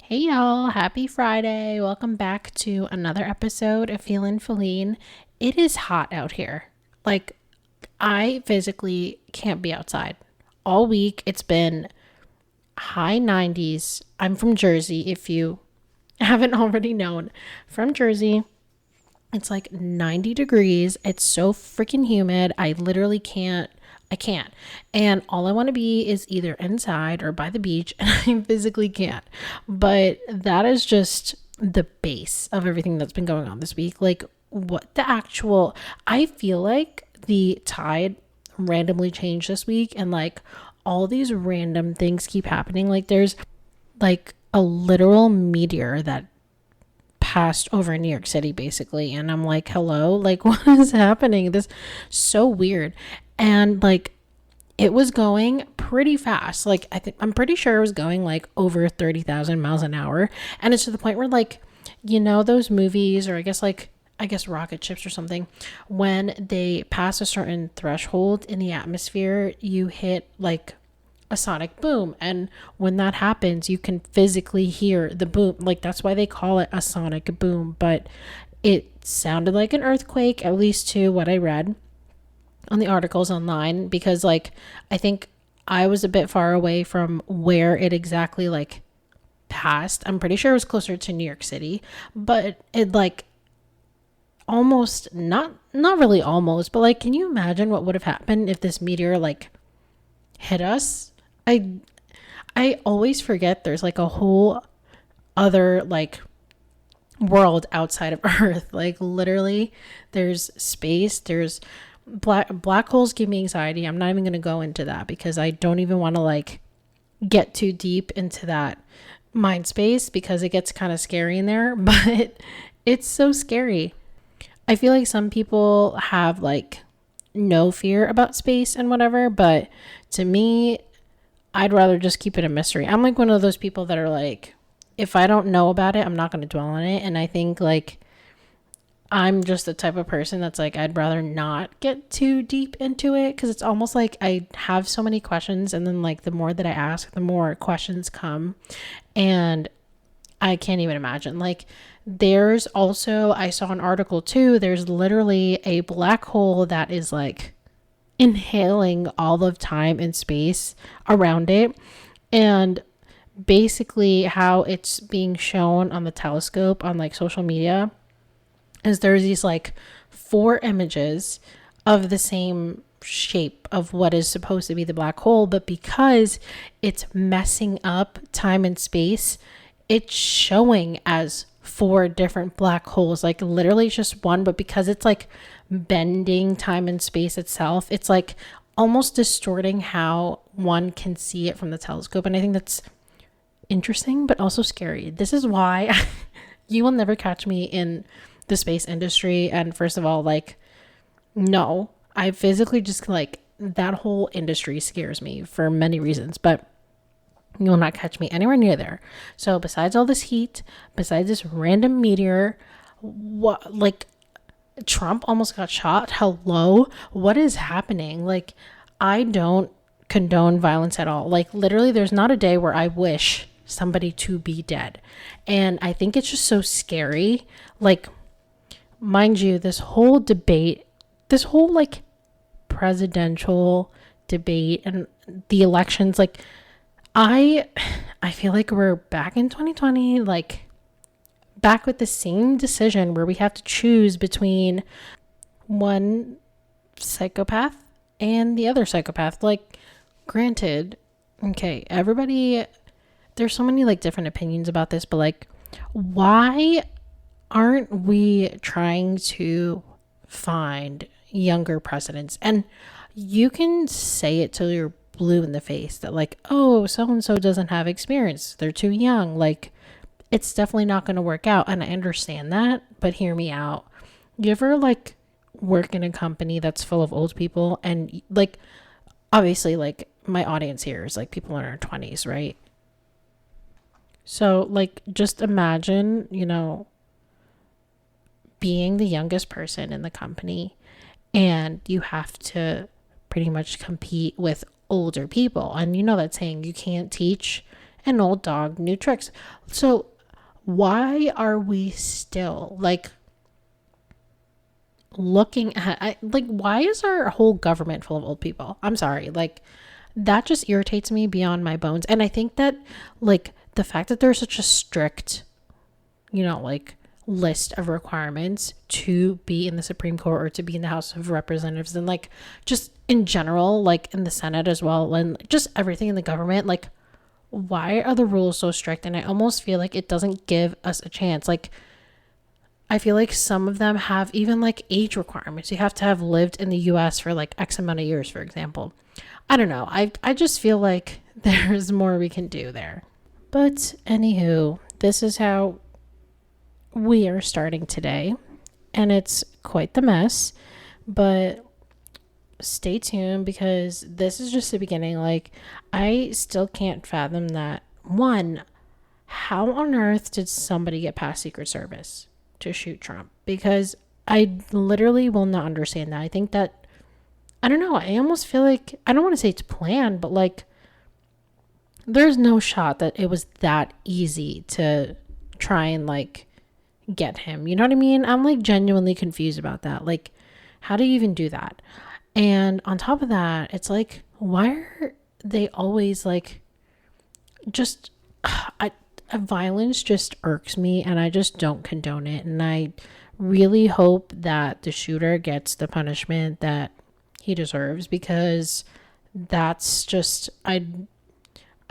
Hey y'all, happy Friday. Welcome back to another episode of Philline. It is hot out here. Like, I physically can't be outside. All week it's been high 90s. I'm from Jersey, if you haven't already known. From Jersey, it's like 90 degrees. It's so freaking humid. I literally can't. I can't. And all I want to be is either inside or by the beach, and I physically can't. But that is just the base of everything that's been going on this week. Like, what the actual. I feel like the tide randomly changed this week, and like all these random things keep happening. Like, there's like a literal meteor that passed over New York City basically, and I'm like, hello, like what is happening? This so weird. And like it was going pretty fast. Like I'm pretty sure it was going like over 30,000 miles an hour, and it's to the point where like, those movies, or I guess rocket ships or something, when they pass a certain threshold in the atmosphere, you hit like a sonic boom, and when that happens you can physically hear the boom. Like, that's why they call it a sonic boom. But it sounded like an earthquake, at least to what I read on the articles online, because like I think I was a bit far away from where it exactly like passed. I'm pretty sure it was closer to New York City, but it like almost not really almost, but like, can you imagine what would have happened if this meteor like hit us? I always forget there's like a whole other like world outside of Earth. Like, literally, there's space, there's black holes give me anxiety. I'm not even going to go into that because I don't even want to like get too deep into that mind space, because it gets kind of scary in there. But it's so scary. I feel like some people have like no fear about space and whatever, but to me, I'd rather just keep it a mystery. I'm like one of those people that are like, if I don't know about it, I'm not going to dwell on it. And I think like I'm just the type of person that's like, I'd rather not get too deep into it, because it's almost like I have so many questions, and then like the more that I ask, the more questions come, and I can't even imagine. Like, there's also, I saw an article too, there's literally a black hole that is like inhaling all of time and space around it. And basically how it's being shown on the telescope on like social media is there's these like 4 images of the same shape of what is supposed to be the black hole, but because it's messing up time and space, it's showing as 4 different black holes. Like, literally it's just one, but because it's like bending time and space itself, it's like almost distorting how one can see it from the telescope. And I think that's interesting, but also scary. This is why you will never catch me in the space industry. And first of all, like, no, I physically just like, that whole industry scares me for many reasons, but you will not catch me anywhere near there. So besides all this heat, besides this random meteor, what, like, Trump almost got shot. Hello, what is happening? Like, I don't condone violence at all. Like, literally, there's not a day where I wish somebody to be dead. And I think it's just so scary. Like, mind you, this whole debate, this whole like presidential debate and the elections, like, I feel like we're back in 2020, like back with the same decision where we have to choose between one psychopath and the other psychopath. Like, granted, okay, everybody, there's so many like different opinions about this, but like, why aren't we trying to find younger presidents? And you can say it till you're blue in the face that like, oh, so and so doesn't have experience, they're too young, like it's definitely not going to work out. And I understand that, but hear me out. You ever like work in a company that's full of old people, and like, obviously, like my audience here is like people in their 20s, right? So like, just imagine, being the youngest person in the company, and you have to pretty much compete with older people. And you know that saying, you can't teach An old dog, new tricks. So why are we still like looking at like why is our whole government full of old people? I'm sorry, like that just irritates me beyond my bones. And I think that like the fact that there's such a strict, like list of requirements to be in the Supreme Court or to be in the House of Representatives, and like just in general, like in the Senate as well, and just everything in the government, like why are the rules so strict? And I almost feel like it doesn't give us a chance. Like I feel like some of them have even like age requirements. You have to have lived in the US for like X amount of years, for example. I don't know. I just feel like there's more we can do there. But anywho, this is how we are starting today. And it's quite the mess. But stay tuned because this is just the beginning. Like, I still can't fathom that. One, how on earth did somebody get past Secret Service to shoot Trump? Because I literally will not understand that. I think that, I don't know, I almost feel like, I don't want to say it's planned, but like, there's no shot that it was that easy to try and like get him. You know what I mean? I'm like genuinely confused about that. Like, how do you even do that? And on top of that, it's like, why are they always like, just, violence just irks me and I just don't condone it. And I really hope that the shooter gets the punishment that he deserves, because that's just, I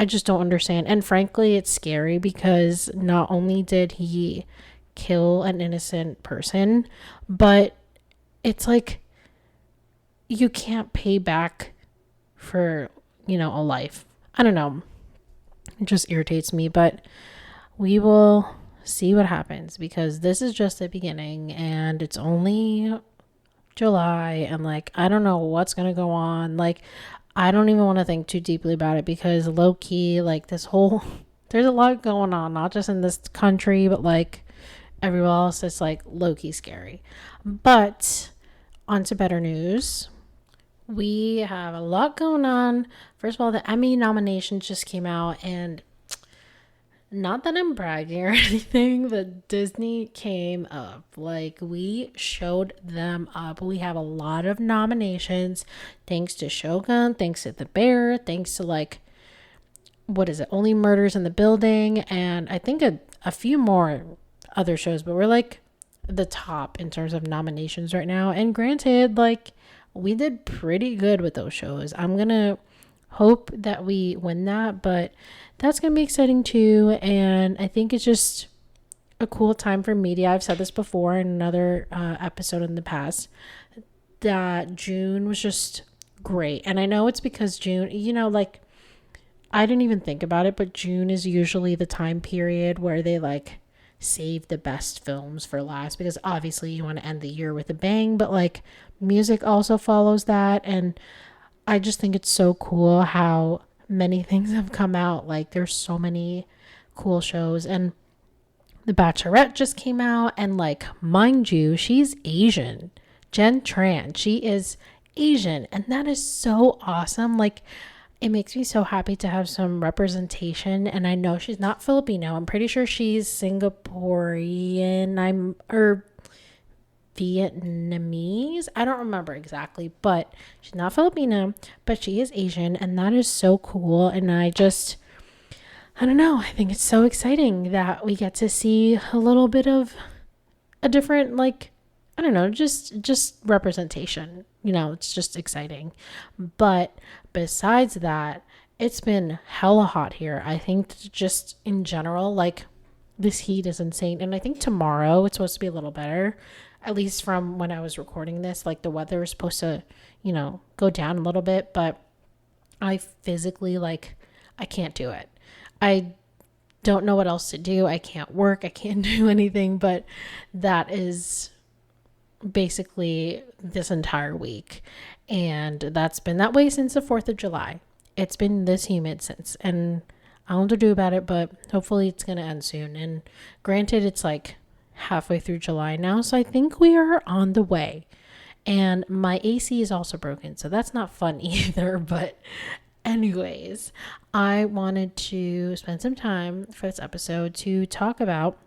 just don't understand. And frankly, it's scary because not only did he kill an innocent person, but it's like you can't pay back for, a life. I don't know. It just irritates me, but we will see what happens because this is just the beginning and it's only July and like I don't know what's gonna go on. Like I don't even want to think too deeply about it because low key, like there's a lot going on, not just in this country, but like everywhere else. It's like low key scary. But on to better news. We have a lot going on. First of all, the Emmy nominations just came out, and not that I'm bragging or anything, but Disney came up. Like, we showed them up. We have a lot of nominations thanks to Shogun, thanks to The Bear, thanks to like, what is it? Only Murders in the Building, and I think a few more other shows, but we're like the top in terms of nominations right now. And granted, like, we did pretty good with those shows. I'm gonna hope that we win that, but that's gonna be exciting too. And I think it's just a cool time for media. I've said this before in another episode in the past that June was just great. And I know it's because June, like I didn't even think about it, but June is usually the time period where they like save the best films for last, because obviously you want to end the year with a bang, but like music also follows that. And I just think it's so cool how many things have come out. Like there's so many cool shows, and The Bachelorette just came out, and like, mind you, she's Asian. Jen Tran, she is Asian, and that is so awesome. Like, it makes me so happy to have some representation. And I know she's not Filipino. I'm pretty sure she's Singaporean. Or Vietnamese. I don't remember exactly, but she's not Filipino, but she is Asian, and that is so cool. And I don't know. I think it's so exciting that we get to see a little bit of a different, like, I don't know, just representation. It's just exciting. But besides that, it's been hella hot here. I think just in general, like, this heat is insane. And I think tomorrow it's supposed to be a little better, at least from when I was recording this. Like, the weather is supposed to, go down a little bit, but I physically, like, I can't do it. I don't know what else to do. I can't work. I can't do anything, but that is basically this entire week. And that's been that way since the 4th of July. It's been this humid since, and I don't know what to do about it, but hopefully it's going to end soon. And granted, it's like halfway through July now, so I think we are on the way. And my AC is also broken, so that's not fun either, but Anyways, I wanted to spend some time for this episode to talk about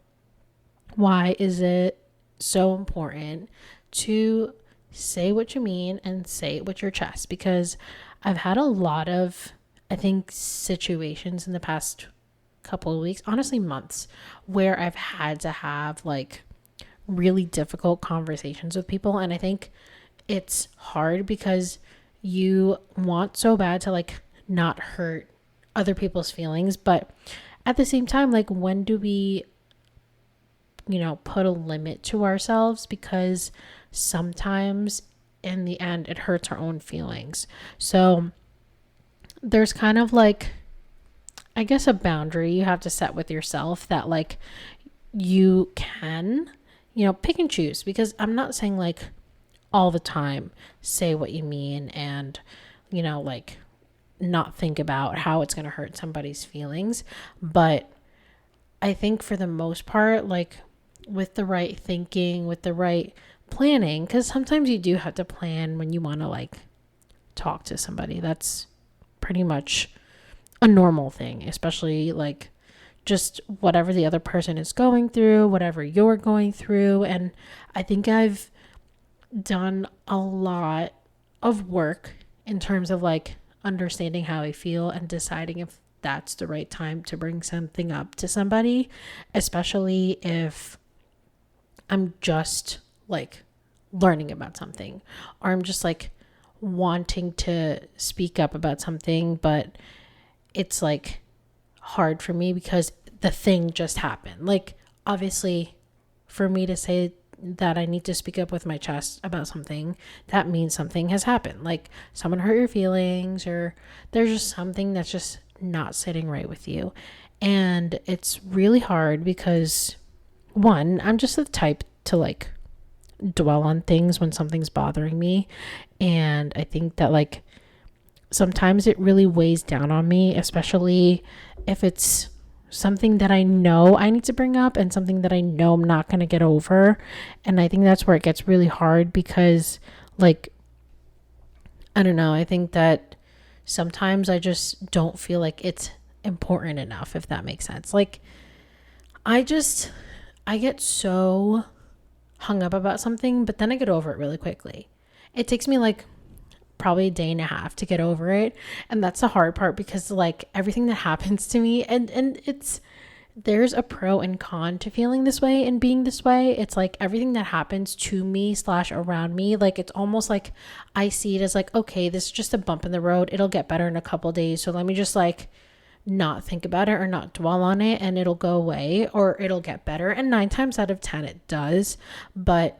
why is it so important to say what you mean and say it with your chest, because I've had a lot of, I think, situations in the past couple of weeks, honestly months, where I've had to have like really difficult conversations with people. And I think it's hard because you want so bad to like not hurt other people's feelings, but at the same time, like, when do we, put a limit to ourselves? Because sometimes in the end it hurts our own feelings. So there's kind of like, I guess, a boundary you have to set with yourself that like you can, pick and choose, because I'm not saying like all the time say what you mean and, like not think about how it's going to hurt somebody's feelings. But I think for the most part, like with the right thinking, with the right planning, because sometimes you do have to plan when you want to like talk to somebody. That's pretty much a normal thing, especially like just whatever the other person is going through, whatever you're going through. And I think I've done a lot of work in terms of like understanding how I feel and deciding if that's the right time to bring something up to somebody, especially if I'm just like learning about something, or I'm just like wanting to speak up about something, but it's like hard for me because the thing just happened. Like, obviously, for me to say that I need to speak up with my chest about something, that means something has happened. Like someone hurt your feelings, or there's just something that's just not sitting right with you. And it's really hard because, one, I'm just the type to like dwell on things when something's bothering me. And I think that like sometimes it really weighs down on me, especially if it's something that I know I need to bring up and something that I know I'm not going to get over. And I think that's where it gets really hard because, like, I don't know, I think that sometimes I just don't feel like it's important enough, if that makes sense. Like, I get so hung up about something, but then I get over it really quickly. It takes me like probably a day and a half to get over it, and that's the hard part because like everything that happens to me, and it's, there's a pro and con to feeling this way and being this way. It's like everything that happens to me / around me, like it's almost like I see it as like, okay, this is just a bump in the road, it'll get better in a couple days, so let me just like not think about it or not dwell on it, and it'll go away or it'll get better. And 9 times out of 10 it does, but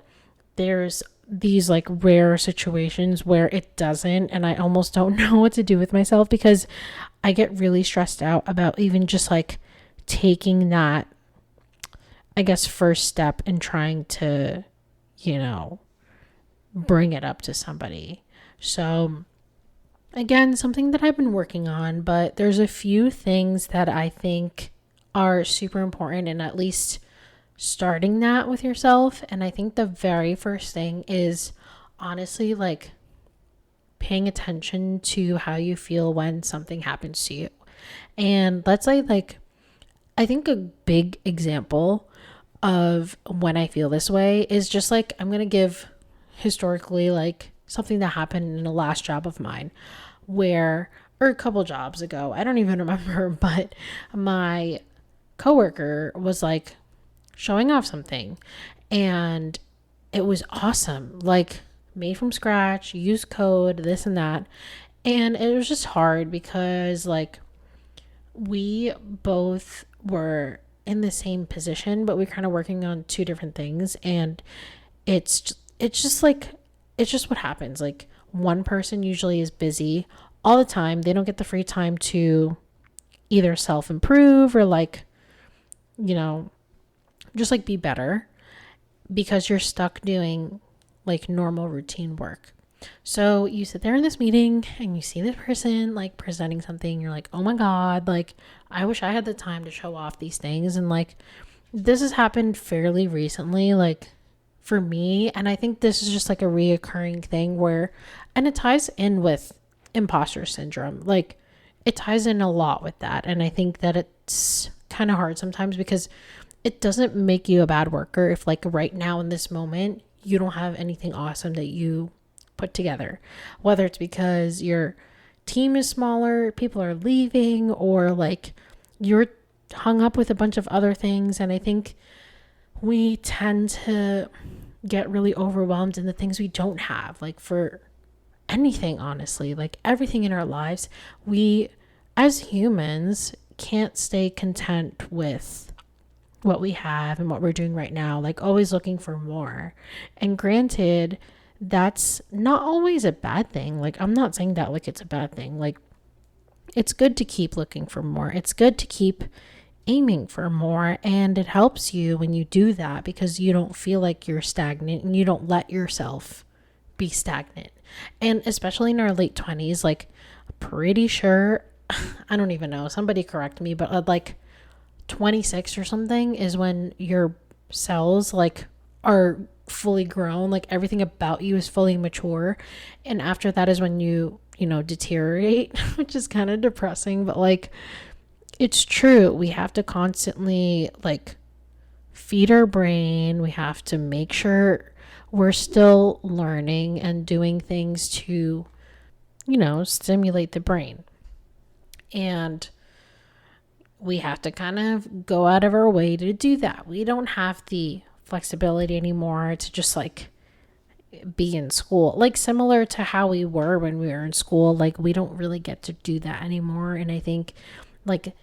there's these like rare situations where it doesn't, and I almost don't know what to do with myself because I get really stressed out about even just like taking that, I guess, first step and trying to, bring it up to somebody. So again, something that I've been working on, but there's a few things that I think are super important, and at least starting that with yourself. And I think the very first thing is honestly like paying attention to how you feel when something happens to you. And let's say like, I think a big example of when I feel this way is just like, I'm going to give historically like something that happened in a last job of mine where, or a couple jobs ago, I don't even remember, but my coworker was like showing off something and it was awesome, like made from scratch, use code, this and that. And it was just hard because like we both were in the same position, but we're kind of working on two different things. And it's just what happens. Like one person usually is busy all the time. They don't get the free time to either self-improve or like, just like be better because you're stuck doing like normal routine work. So you sit there in this meeting and you see this person like presenting something. You're like, oh my God, like I wish I had the time to show off these things. And like, this has happened fairly recently, like for me. And I think this is just like a reoccurring thing where, and it ties in with imposter syndrome. Like it ties in a lot with that. And I think that it's kind of hard sometimes because it doesn't make you a bad worker if like right now in this moment you don't have anything awesome that you put together, whether it's because your team is smaller, people are leaving, or like you're hung up with a bunch of other things. And I think we tend to get really overwhelmed in the things we don't have, like for anything, honestly, like everything in our lives. We as humans can't stay content with what we have and what we're doing right now, like always looking for more. And granted, that's not always a bad thing. Like, I'm not saying that like it's a bad thing. Like, it's good to keep looking for more. It's good to keep aiming for more. And it helps you when you do that because you don't feel like you're stagnant and you don't let yourself be stagnant. And especially in our late 20s, like, pretty sure, I don't even know, somebody correct me, but like 26 or something is when your cells like are fully grown, like everything about you is fully mature. And after that is when you deteriorate, which is kind of depressing, but like it's true. We have to constantly like feed our brain. We have to make sure we're still learning and doing things to stimulate the brain. And we have to kind of go out of our way to do that. We don't have the flexibility anymore to just like be in school, like similar to how we were when we were in school. Like, we don't really get to do that anymore. And I think like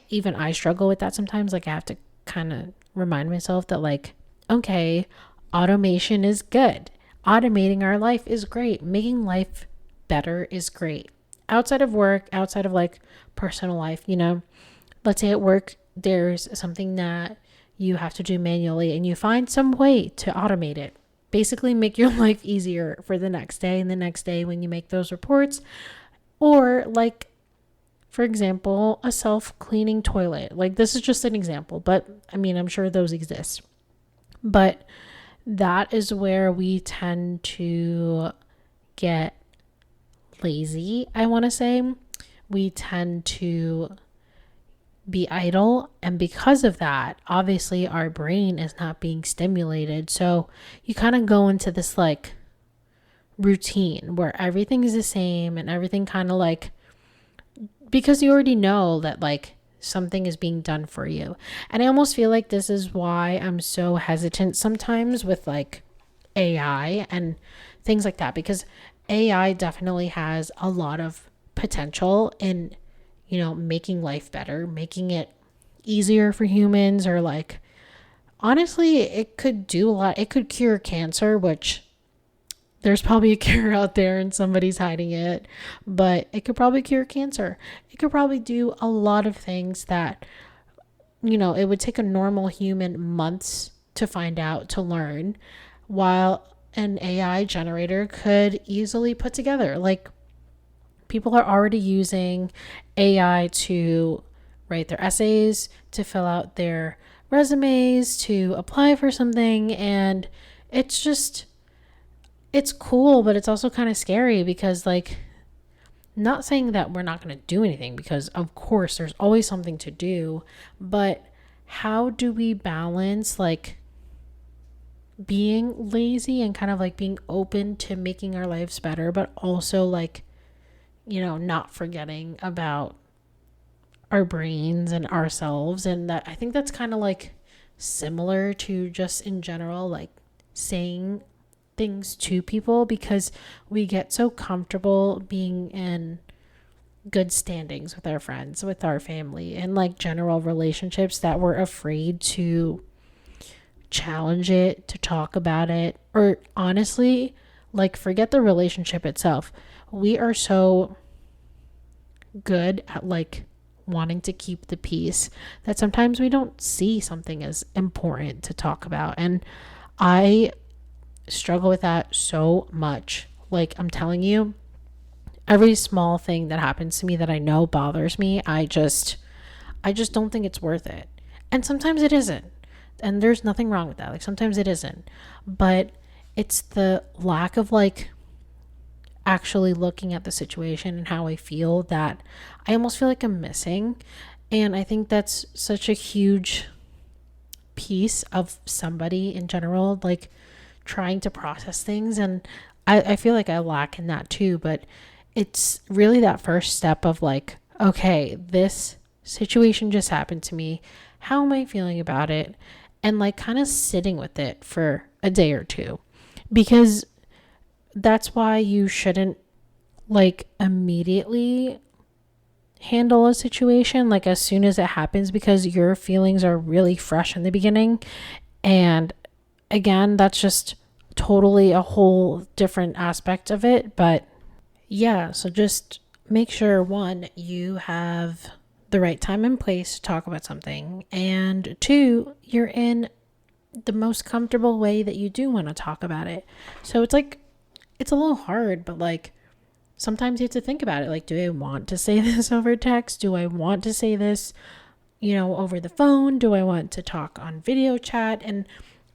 even I struggle with that sometimes. Like, I have to kind of remind myself that like, okay, automation is good. Automating our life is great. Making life better is great. Outside of work, outside of like personal life, let's say at work, there's something that you have to do manually and you find some way to automate it. Basically make your life easier for the next day and the next day when you make those reports. Or like, for example, a self-cleaning toilet. Like, this is just an example, but I mean, I'm sure those exist. But that is where we tend to get lazy, I want to say. We tend to be idle, and because of that, obviously our brain is not being stimulated. So you kind of go into this like routine where everything is the same and everything kind of like, because you already know that like something is being done for you. And I almost feel like this is why I'm so hesitant sometimes with like AI and things like that, because AI definitely has a lot of potential in making life better, making it easier for humans, or like, honestly, it could do a lot. It could cure cancer, which there's probably a cure out there and somebody's hiding it, but it could probably cure cancer. It could probably do a lot of things that, it would take a normal human months to find out, to learn, while an AI generator could easily put together. Like, people are already using AI to write their essays, to fill out their resumes, to apply for something. And it's cool, but it's also kind of scary because, like, not saying that we're not going to do anything, because of course there's always something to do, but how do we balance like being lazy and kind of like being open to making our lives better, but also like, not forgetting about our brains and ourselves. And that, I think that's kind of like similar to just in general, like saying things to people, because we get so comfortable being in good standings with our friends, with our family, and like general relationships, that we're afraid to challenge it, to talk about it, or honestly, like, forget the relationship itself. We are so good at like wanting to keep the peace that sometimes we don't see something as important to talk about. And I struggle with that so much. Like, I'm telling you, every small thing that happens to me that I know bothers me, I just don't think it's worth it. And sometimes it isn't. And there's nothing wrong with that. Like, sometimes it isn't. But it's the lack of like actually looking at the situation and how I feel that I almost feel like I'm missing. And I think that's such a huge piece of somebody in general, like trying to process things. And I feel like I lack in that too, but it's really that first step of like, okay, this situation just happened to me. How am I feeling about it? And like kind of sitting with it for a day or two, because that's why you shouldn't like immediately handle a situation like as soon as it happens, because your feelings are really fresh in the beginning. And again, that's just totally a whole different aspect of it. But yeah, so just make sure, one, you have the right time and place to talk about something, and two, you're in the most comfortable way that you do want to talk about it. So it's like, it's a little hard, but like sometimes you have to think about it. Like, do I want to say this over text? Do I want to say this, over the phone? Do I want to talk on video chat? And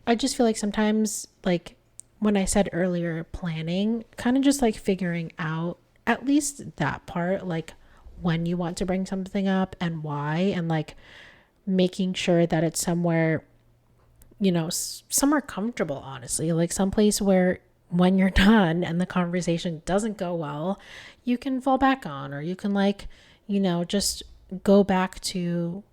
I just feel like sometimes, like when I said earlier, planning, kind of just like figuring out at least that part, like when you want to bring something up and why, and like making sure that it's somewhere, somewhere comfortable, honestly, like someplace where when you're done and the conversation doesn't go well, you can fall back on, or you can like, just go back to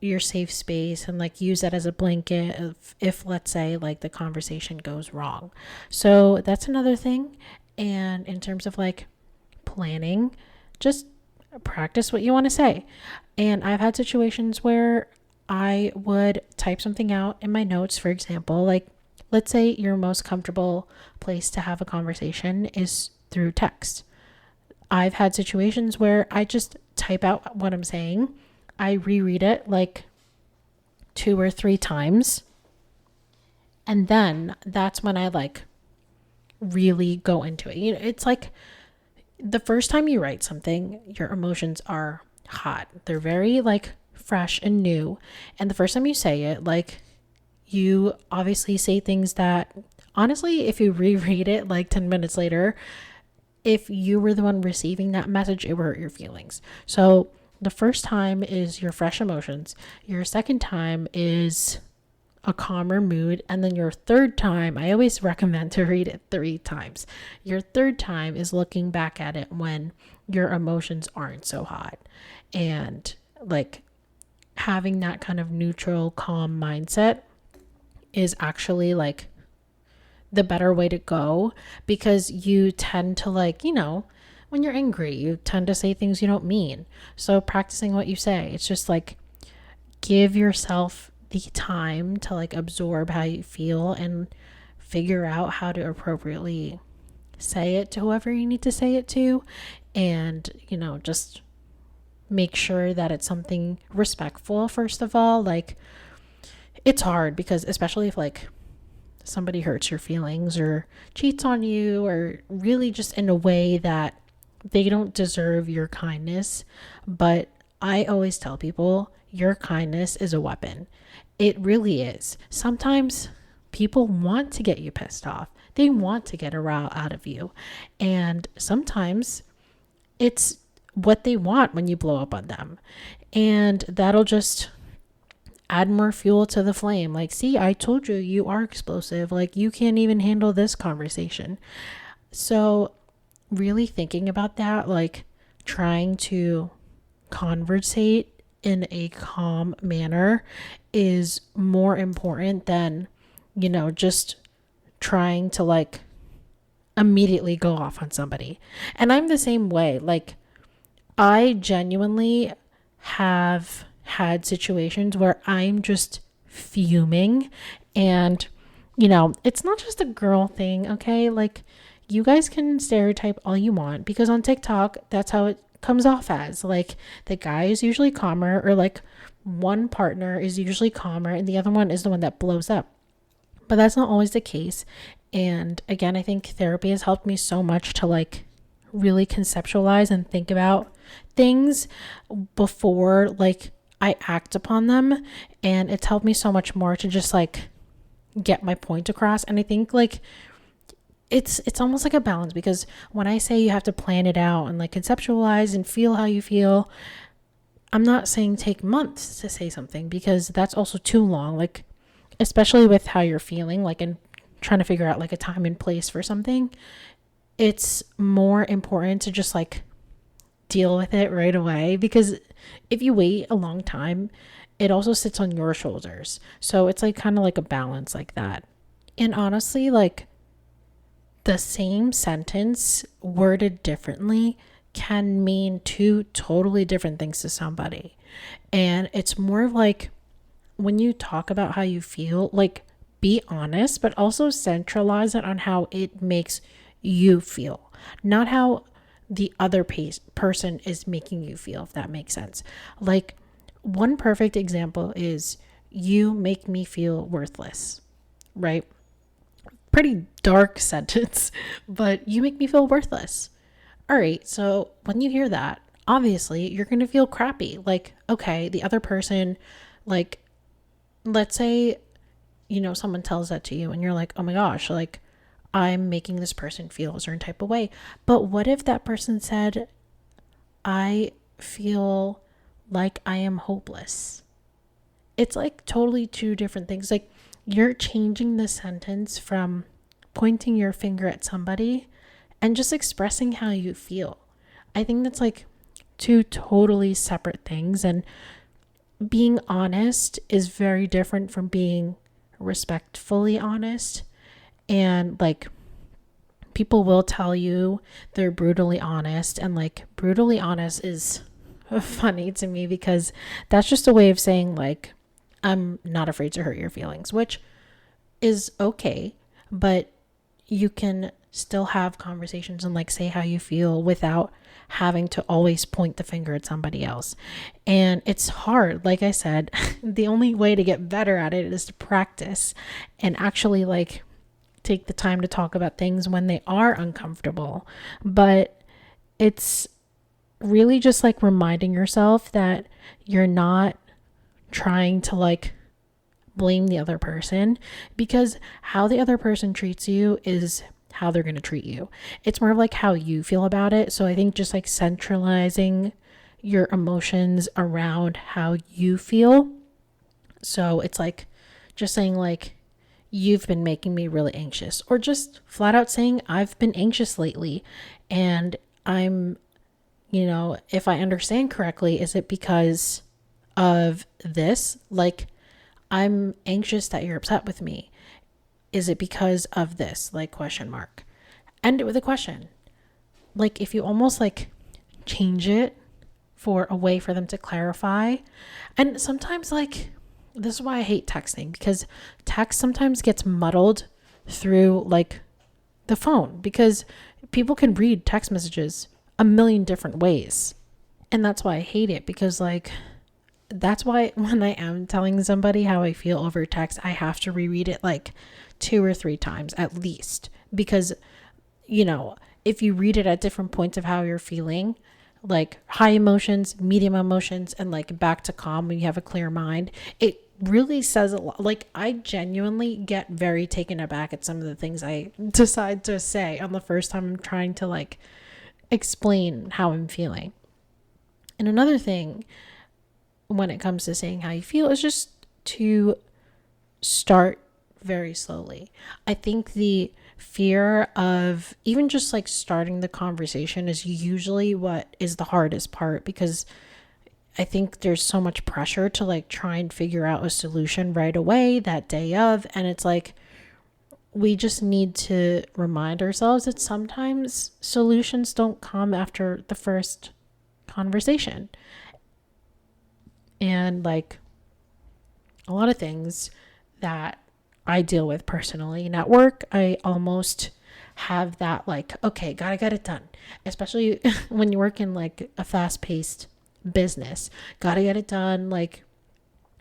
your safe space and like use that as a blanket if let's say like the conversation goes wrong. So that's another thing. And in terms of like planning, just practice what you want to say. And I've had situations where I would type something out in my notes. For example, like let's say your most comfortable place to have a conversation is through text. I've had situations where I just type out what I'm saying. I reread it like 2 or 3 times. And then that's when I like really go into it. It's like the first time you write something, your emotions are hot. They're very like fresh and new. And the first time you say it, like you obviously say things that honestly, if you reread it like 10 minutes later, if you were the one receiving that message, it would hurt your feelings. So the first time is your fresh emotions. Your second time is a calmer mood. And then your third time, I always recommend to read it 3 times. Your third time is looking back at it when your emotions aren't so hot. And like having that kind of neutral, calm mindset is actually like the better way to go, because you tend to like, when you're angry, you tend to say things you don't mean. So practicing what you say, it's just like give yourself the time to like absorb how you feel and figure out how to appropriately say it to whoever you need to say it to. And, just make sure that it's something respectful, first of all. Like it's hard because especially if like somebody hurts your feelings or cheats on you, or really just in a way that they don't deserve your kindness. But I always tell people your kindness is a weapon. It really is. Sometimes people want to get you pissed off. They want to get a rile out of you. And sometimes it's what they want when you blow up on them. And that'll just add more fuel to the flame. Like, see, I told you, you are explosive. Like, you can't even handle this conversation. So really thinking about that, like trying to conversate in a calm manner is more important than, just trying to like immediately go off on somebody. And I'm the same way. Like, I genuinely have had situations where I'm just fuming, and it's not just a girl thing, okay? Like, you guys can stereotype all you want, because on TikTok, that's how it comes off as. Like, the guy is usually calmer, or like one partner is usually calmer and the other one is the one that blows up. But that's not always the case. And again, I think therapy has helped me so much to like really conceptualize and think about things before like I act upon them. And it's helped me so much more to just like get my point across. And I think like it's almost like a balance, because when I say you have to plan it out and like conceptualize and feel how you feel, I'm not saying take months to say something, because that's also too long. Like, especially with how you're feeling, like, and trying to figure out like a time and place for something, it's more important to just like deal with it right away, because if you wait a long time, it also sits on your shoulders. So it's like kind of like a balance like that. And honestly, like, the same sentence worded differently can mean two totally different things to somebody. And it's more like, when you talk about how you feel, like, be honest, but also centralize it on how it makes you feel, not how the other person is making you feel, if that makes sense. Like, one perfect example is, you make me feel worthless, right? Pretty dark sentence, but you make me feel worthless. All right, so when you hear that, obviously you're going to feel crappy. Like, okay, the other person, like, let's say, someone tells that to you and you're like, oh my gosh, like, I'm making this person feel a certain type of way. But what if that person said, I feel like I am hopeless? It's like totally two different things. Like, you're changing the sentence from pointing your finger at somebody and just expressing how you feel. I think that's like two totally separate things. And being honest is very different from being respectfully honest. And like, people will tell you they're brutally honest, and like, brutally honest is funny to me, because that's just a way of saying like, I'm not afraid to hurt your feelings, which is okay, but you can still have conversations and like say how you feel without having to always point the finger at somebody else. And it's hard. Like I said, the only way to get better at it is to practice and actually like take the time to talk about things when they are uncomfortable. But it's really just like reminding yourself that you're not trying to like blame the other person, because how the other person treats you is how they're going to treat you. It's more of like how you feel about it. So I think just like centralizing your emotions around how you feel. So it's like just saying like, you've been making me really anxious, or just flat out saying, I've been anxious lately, and I'm, if I understand correctly, is it because of this? Like, I'm anxious that you're upset with me. Is it because of this? Like, question mark. End it with a question. Like, if you almost like change it for a way for them to clarify. And sometimes like, this is why I hate texting, because text sometimes gets muddled through like the phone, because people can read text messages a million different ways. And that's why I hate it, because like, that's why when I am telling somebody how I feel over text, I have to reread it like 2 or 3 times at least, because, if you read it at different points of how you're feeling, like high emotions, medium emotions, and like back to calm when you have a clear mind, it really says a lot. Like, I genuinely get very taken aback at some of the things I decide to say on the first time I'm trying to like explain how I'm feeling. And another thing when it comes to saying how you feel is just to start very slowly. I think the fear of even just like starting the conversation is usually what is the hardest part, because I think there's so much pressure to like try and figure out a solution right away that day of. And it's like, we just need to remind ourselves that sometimes solutions don't come after the first conversation. And like, a lot of things that I deal with personally and at work, I almost have that like, okay, gotta get it done. Especially when you work in like a fast-paced business, gotta get it done. Like,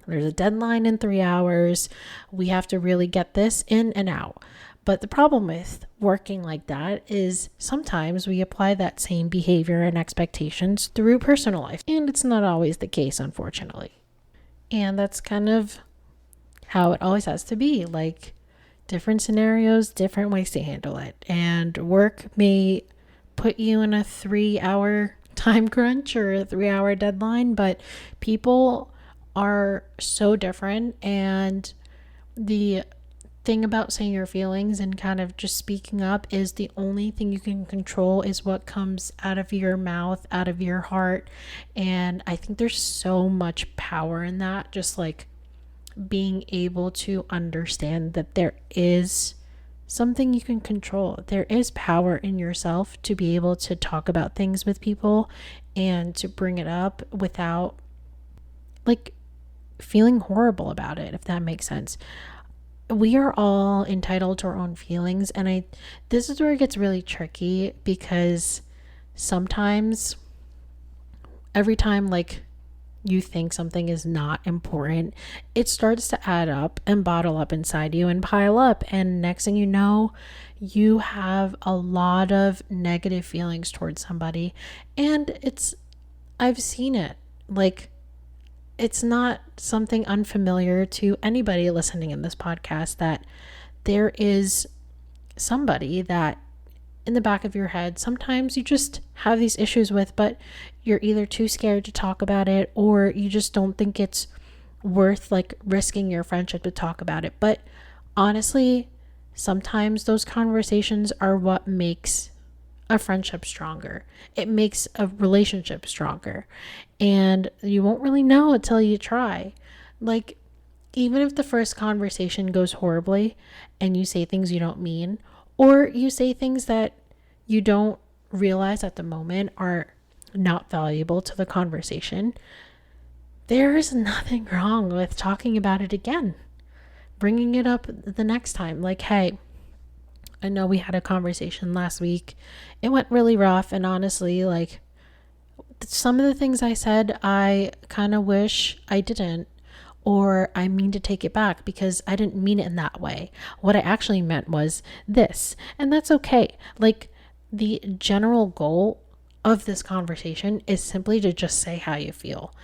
there's a deadline in 3 hours. We have to really get this in and out. But the problem with working like that is sometimes we apply that same behavior and expectations through personal life. And it's not always the case, unfortunately. And that's kind of how it always has to be. Like, different scenarios, different ways to handle it. And work may put you in a 3-hour time crunch or a 3-hour deadline, but people are so different. And the thing about saying your feelings and kind of just speaking up is the only thing you can control is what comes out of your mouth, out of your heart. And I think there's so much power in that, just like being able to understand that there is something you can control. There is power in yourself to be able to talk about things with people and to bring it up without like feeling horrible about it, if that makes sense. We are all entitled to our own feelings, and this is where it gets really tricky, because sometimes every time like you think something is not important, it starts to add up and bottle up inside you and pile up, and next thing you know, you have a lot of negative feelings towards somebody. And I've seen it, like, it's not something unfamiliar to anybody listening in this podcast, that there is somebody that in the back of your head sometimes you just have these issues with, but you're either too scared to talk about it, or you just don't think it's worth like risking your friendship to talk about it. But honestly, sometimes those conversations are what makes a friendship stronger. It makes a relationship stronger. And you won't really know until you try. Like, even if the first conversation goes horribly and you say things you don't mean, or you say things that you don't realize at the moment are not valuable to the conversation, there is nothing wrong with talking about it again, bringing it up the next time. Like, hey, I know we had a conversation last week. It went really rough, and honestly, like, some of the things I said, I kind of wish I didn't, or I mean to take it back because I didn't mean it in that way. What I actually meant was this, and that's okay. Like, the general goal of this conversation is simply to just say how you feel.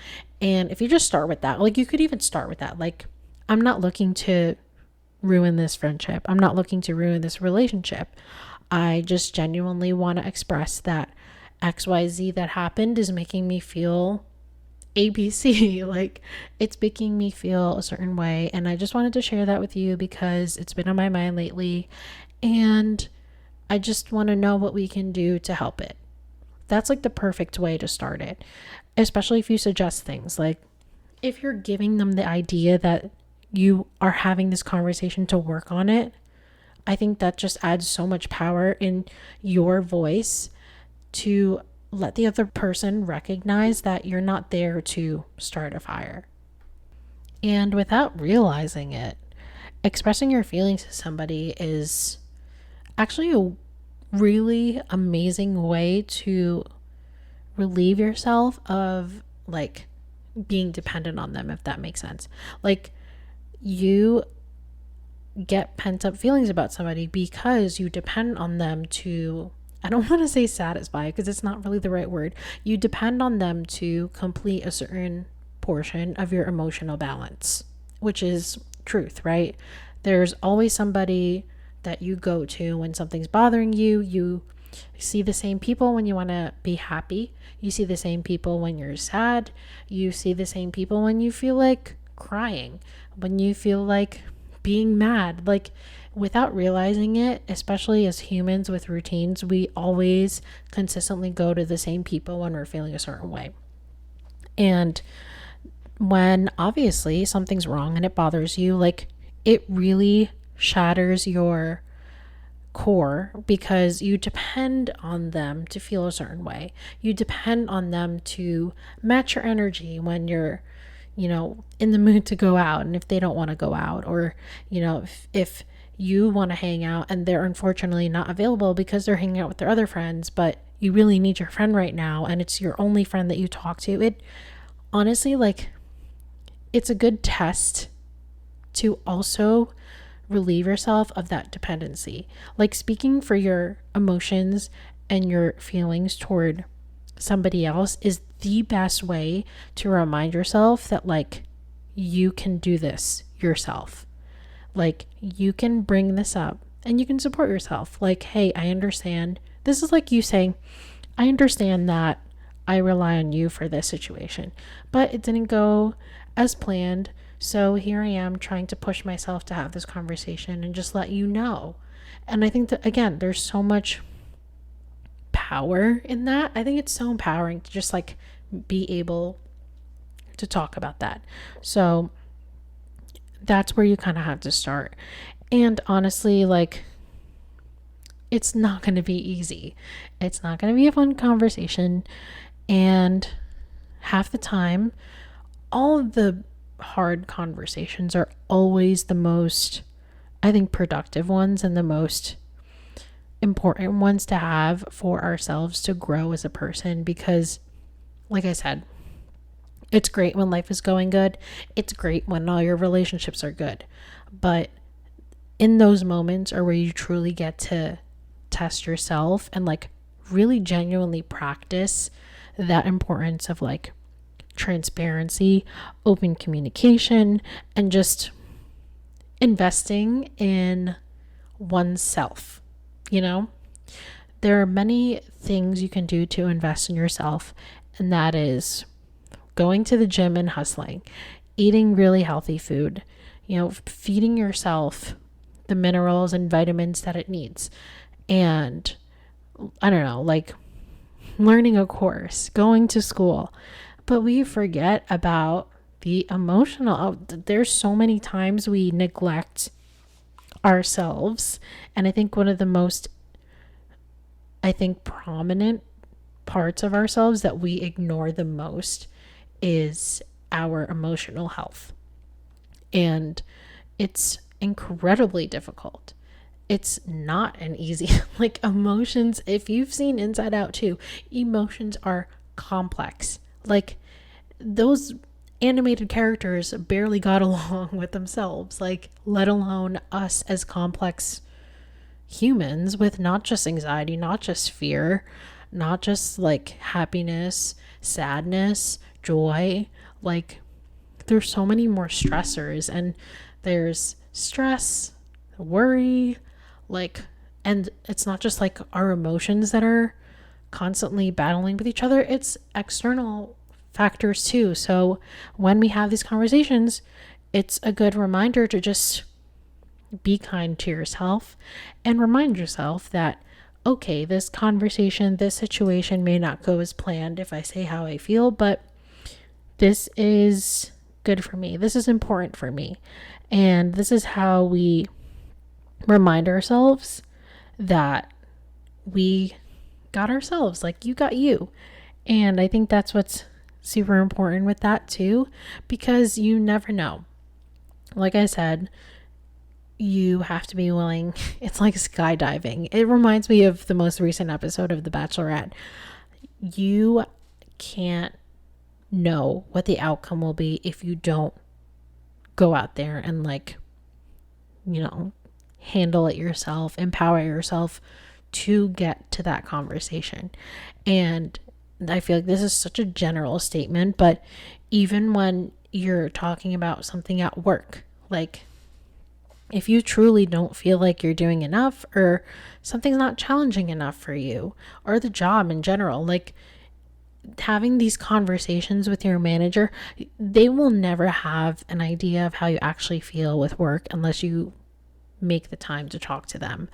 And if you just start with that, like, you could even start with that. Like, I'm not looking to ruin this friendship. I'm not looking to ruin this relationship. I just genuinely want to express that XYZ that happened is making me feel ABC. Like, it's making me feel a certain way. And I just wanted to share that with you because it's been on my mind lately. And I just want to know what we can do to help it. That's like the perfect way to start it, especially if you suggest things. Like, if you're giving them the idea that you are having this conversation to work on it, I think that just adds so much power in your voice to let the other person recognize that you're not there to start a fire. And without realizing it, expressing your feelings to somebody is actually a really amazing way to relieve yourself of like being dependent on them, if that makes sense. Like, you get pent up feelings about somebody because you depend on them to, I don't want to say satisfy because it's not really the right word. You depend on them to complete a certain portion of your emotional balance, which is truth, right? There's always somebody that you go to when something's bothering you. You see the same people when you want to be happy. You see the same people when you're sad. You see the same people when you feel like crying, when you feel like being mad. Like, without realizing it, especially as humans with routines, we always consistently go to the same people when we're feeling a certain way. And when obviously something's wrong and it bothers you, like, it really shatters your core because you depend on them to feel a certain way. You depend on them to match your energy when you're, in the mood to go out, and if they don't want to go out, or, if you want to hang out and they're unfortunately not available because they're hanging out with their other friends, but you really need your friend right now and it's your only friend that you talk to. It honestly, like, it's a good test to also relieve yourself of that dependency. Like, speaking for your emotions and your feelings toward somebody else is the best way to remind yourself that, like, you can do this yourself. Like, you can bring this up and you can support yourself. Like, hey, I understand. This is like you saying, I understand that I rely on you for this situation, but it didn't go as planned. So here I am trying to push myself to have this conversation and just let you know. And I think that, again, there's so much power in that. I think it's so empowering to just like be able to talk about that. So that's where you kind of have to start. And honestly, like, it's not going to be easy. It's not going to be a fun conversation. And half the time, all of the hard conversations are always the most, I think, productive ones and the most important ones to have for ourselves to grow as a person. Because, like I said, it's great when life is going good. It's great when all your relationships are good. But in those moments are where you truly get to test yourself and like really genuinely practice that importance of like transparency, open communication, and just investing in oneself. You know, there are many things you can do to invest in yourself, and that is going to the gym and hustling, eating really healthy food, feeding yourself the minerals and vitamins that it needs. And I don't know, like learning a course, going to school. But we forget about the emotional. There's so many times we neglect ourselves. And I think one of the most, prominent parts of ourselves that we ignore the most is our emotional health. And it's incredibly difficult. It's not an easy, like, emotions, if you've seen Inside Out 2, emotions are complex. Like, those animated characters barely got along with themselves, like, let alone us as complex humans with not just anxiety, not just fear, not just like happiness, sadness, joy. Like, there's so many more stressors, and there's stress, worry, like, and it's not just like our emotions that are constantly battling with each other, it's external factors too. So when we have these conversations, it's a good reminder to just be kind to yourself and remind yourself that, okay, this conversation, this situation may not go as planned if I say how I feel, but this is good for me. This is important for me. And this is how we remind ourselves that we got ourselves, like, you got you. And I think that's what's super important with that too, because you never know. Like I said, you have to be willing. It's like skydiving. It reminds me of the most recent episode of The Bachelorette. You can't know what the outcome will be if you don't go out there and, like, handle it yourself, empower yourself to get to that conversation. And I feel like this is such a general statement, but even when you're talking about something at work, like, if you truly don't feel like you're doing enough, or something's not challenging enough for you, or the job in general, like, having these conversations with your manager, they will never have an idea of how you actually feel with work unless you make the time to talk to them.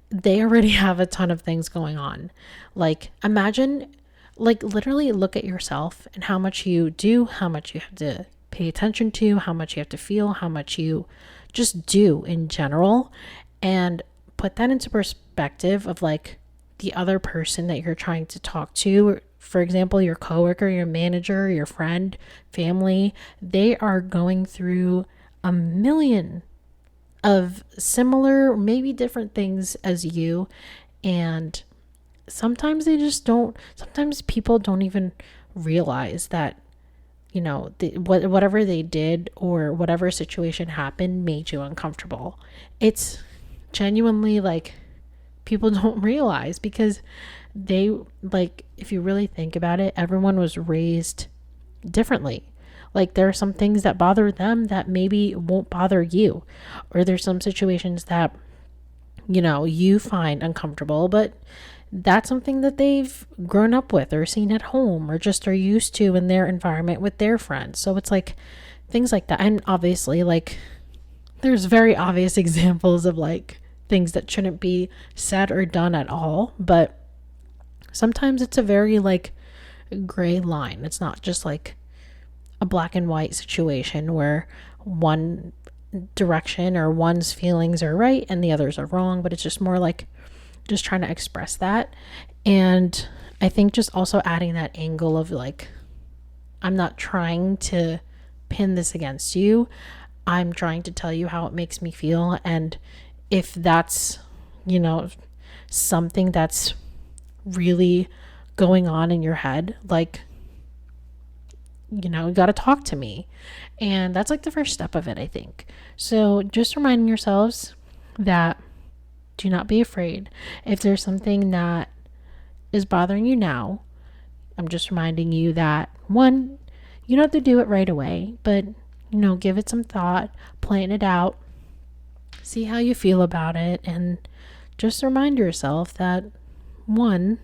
They already have a ton of things going on. Like, imagine, like, literally look at yourself and how much you do, how much you have to pay attention to, how much you have to feel, how much you just do in general, and put that into perspective of, like, the other person that you're trying to talk to. For example, your coworker, your manager, your friend, family, they are going through a million of similar, maybe different things as you. And sometimes sometimes people don't even realize that, whatever they did or whatever situation happened made you uncomfortable. It's genuinely, like, people don't realize, because they, like, if you really think about it, everyone was raised differently. Like there are some things that bother them that maybe won't bother you, or there's some situations that, you know, you find uncomfortable, but that's something that they've grown up with or seen at home or just are used to in their environment with their friends. So it's like things like that. And obviously, like, there's very obvious examples of like things that shouldn't be said or done at all, but sometimes it's a very like gray line. It's not just like a black and white situation where one direction or one's feelings are right and the others are wrong, but it's just more like just trying to express that. And I think just also adding that angle of like, I'm not trying to pin this against you. I'm trying to tell you how it makes me feel. And if that's, you know, something that's really going on in your head, like, you know, you got to talk to me. And that's like the first step of it, I think. So just reminding yourselves that do not be afraid. If there's something that is bothering you now, I'm just reminding you that one, you don't have to do it right away, but, you know, give it some thought, plan it out, see how you feel about it, and just remind yourself that one,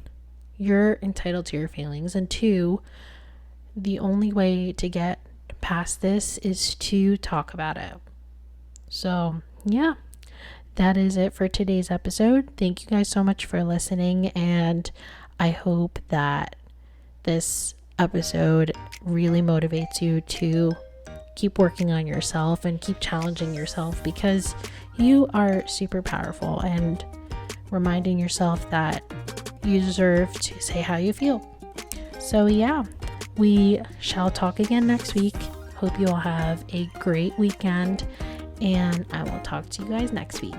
you're entitled to your feelings, and two, the only way to get past this is to talk about it. So, yeah, that is it for today's episode. Thank you guys so much for listening, and I hope that this episode really motivates you to keep working on yourself and keep challenging yourself, because you are super powerful, and reminding yourself that you deserve to say how you feel. So yeah, we shall talk again next week. Hope you all have a great weekend, and I will talk to you guys next week.